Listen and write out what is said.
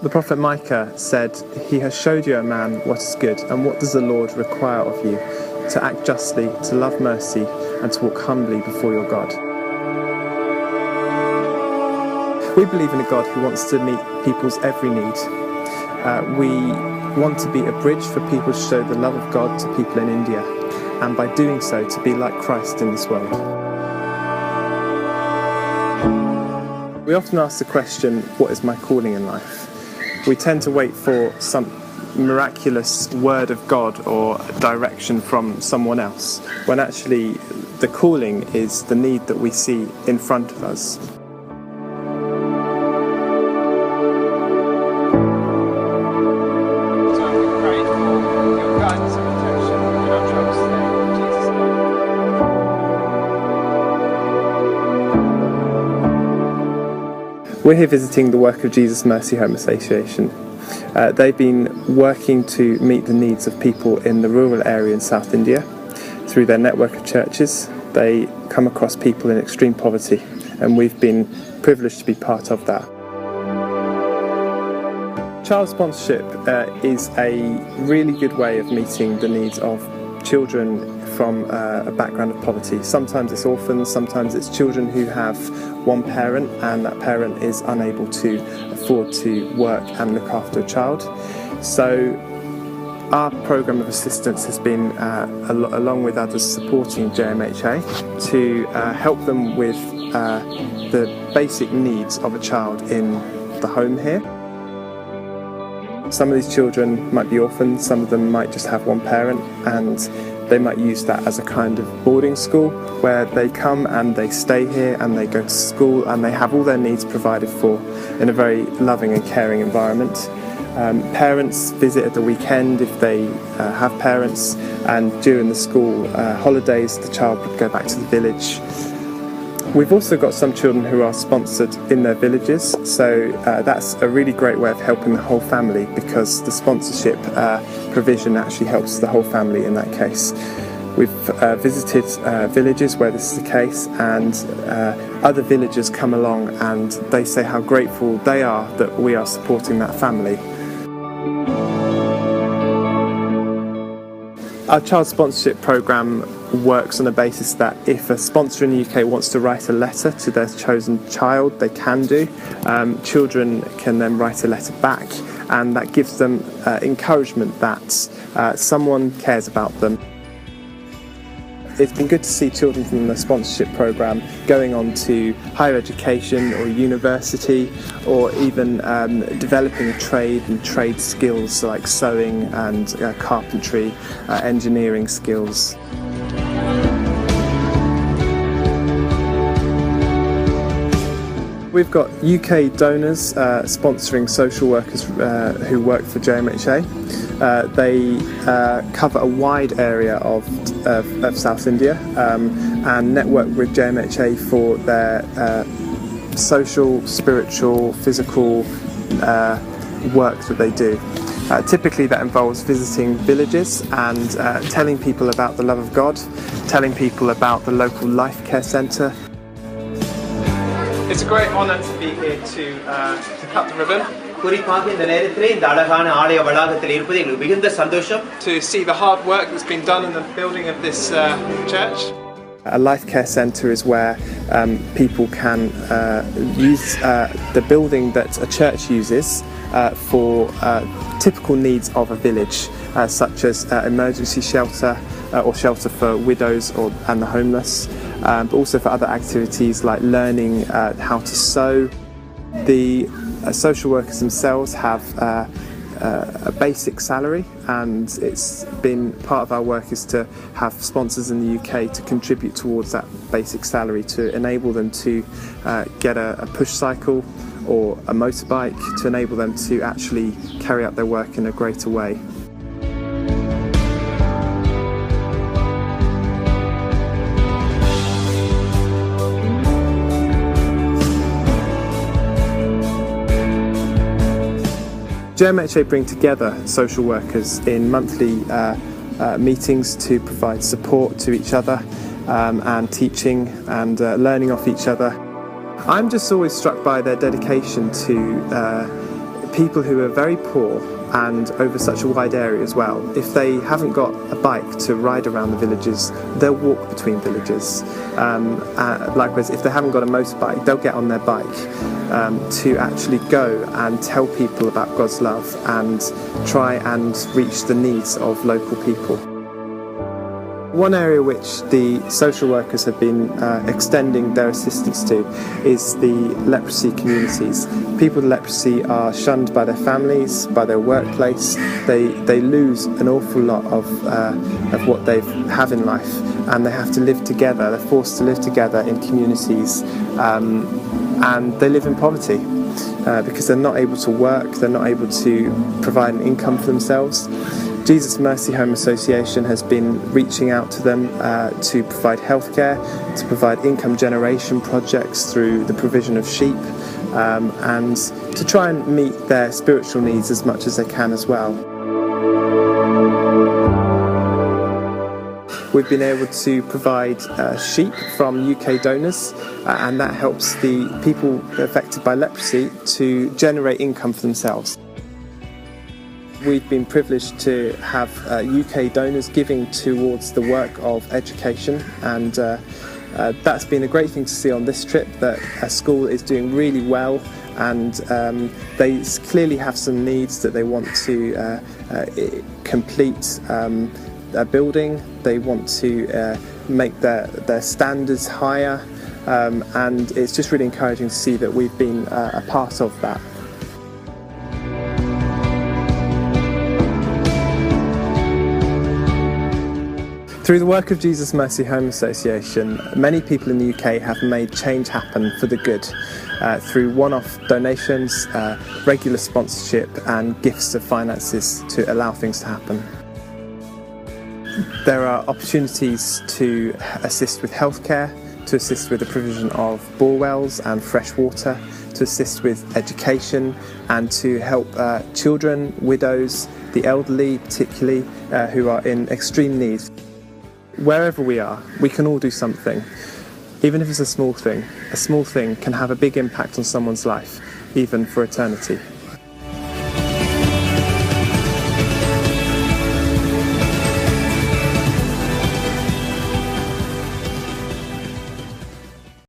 The prophet Micah said, "He has showed you, O man, what is good, and what does the Lord require of you? To act justly, to love mercy, and to walk humbly before your God." We believe in a God who wants to meet people's every need. We want to be a bridge for people to show the love of God to people in India, and by doing so, to be like Christ in this world. We often ask the question, what is my calling in life? We tend to wait for some miraculous word of God or direction from someone else, when actually the calling is the need that we see in front of us. We're here visiting the work of Jesus Mercy Home Association. They've been working to meet the needs of people in the rural area in South India. Through their network of churches, they come across people in extreme poverty, and we've been privileged to be part of that. Child sponsorship is a really good way of meeting the needs of children from a background of poverty. Sometimes it's orphans, sometimes it's children who have one parent and that parent is unable to afford to work and look after a child. So our programme of assistance has been, along with others, supporting JMHA to help them with the basic needs of a child in the home here. Some of these children might be orphans, some of them might just have one parent, and they might use that as a kind of boarding school where they come and they stay here and they go to school and they have all their needs provided for in a very loving and caring environment. Parents visit at the weekend if they have parents, and during the school holidays the child would go back to the village. We've also got some children who are sponsored in their villages, so that's a really great way of helping the whole family, because the sponsorship provision actually helps the whole family in that case. We've visited villages where this is the case, and other villagers come along and they say how grateful they are that we are supporting that family. Our child sponsorship programme works on the basis that if a sponsor in the UK wants to write a letter to their chosen child, they can do. Children can then write a letter back, and that gives them encouragement that someone cares about them. It's been good to see children from the sponsorship programme going on to higher education or university, or even developing a trade and trade skills like sewing and carpentry, engineering skills. We've got UK donors sponsoring social workers who work for JMHA. They cover a wide area of South India and network with JMHA for their social, spiritual, physical work that they do. Typically that involves visiting villages and telling people about the love of God, telling people about the local life care centre. It's a great honour to be here to cut the ribbon. To see the hard work that's been done in the building of this church. A life care centre is where people can use the building that a church uses for typical needs of a village, such as emergency shelter or shelter for widows and the homeless, but also for other activities like learning how to sew. The social workers themselves have a basic salary, and it's been part of our work is to have sponsors in the UK to contribute towards that basic salary to enable them to get a push cycle or a motorbike, to enable them to actually carry out their work in a greater way. JMHA bring together social workers in monthly meetings to provide support to each other and teaching and learning off each other. I'm just always struck by their dedication to people who are very poor and over such a wide area as well, if they haven't got a bike to ride around the villages, they'll walk between villages. Likewise, if they haven't got a motorbike, they'll get on their bike to actually go and tell people about God's love and try and reach the needs of local people. One area which the social workers have been extending their assistance to is the leprosy communities. People with leprosy are shunned by their families, by their workplace. They lose an awful lot of what they have in life, and they have to live together. They're forced to live together in communities, and they live in poverty because they're not able to work, they're not able to provide an income for themselves. Jesus Mercy Home Association has been reaching out to them to provide healthcare, to provide income generation projects through the provision of sheep, and to try and meet their spiritual needs as much as they can as well. We've been able to provide sheep from UK donors, and that helps the people affected by leprosy to generate income for themselves. We've been privileged to have UK donors giving towards the work of education, and that's been a great thing to see on this trip, that a school is doing really well, and they clearly have some needs that they want to complete a building. They want to make their standards higher, and it's just really encouraging to see that we've been a part of that. Through the work of Jesus Mercy Home Association, many people in the UK have made change happen for the good through one-off donations, regular sponsorship and gifts of finances to allow things to happen. There are opportunities to assist with healthcare, to assist with the provision of bore wells and fresh water, to assist with education, and to help children, widows, the elderly particularly, who are in extreme need. Wherever we are, we can all do something. Even if it's a small thing can have a big impact on someone's life, even for eternity.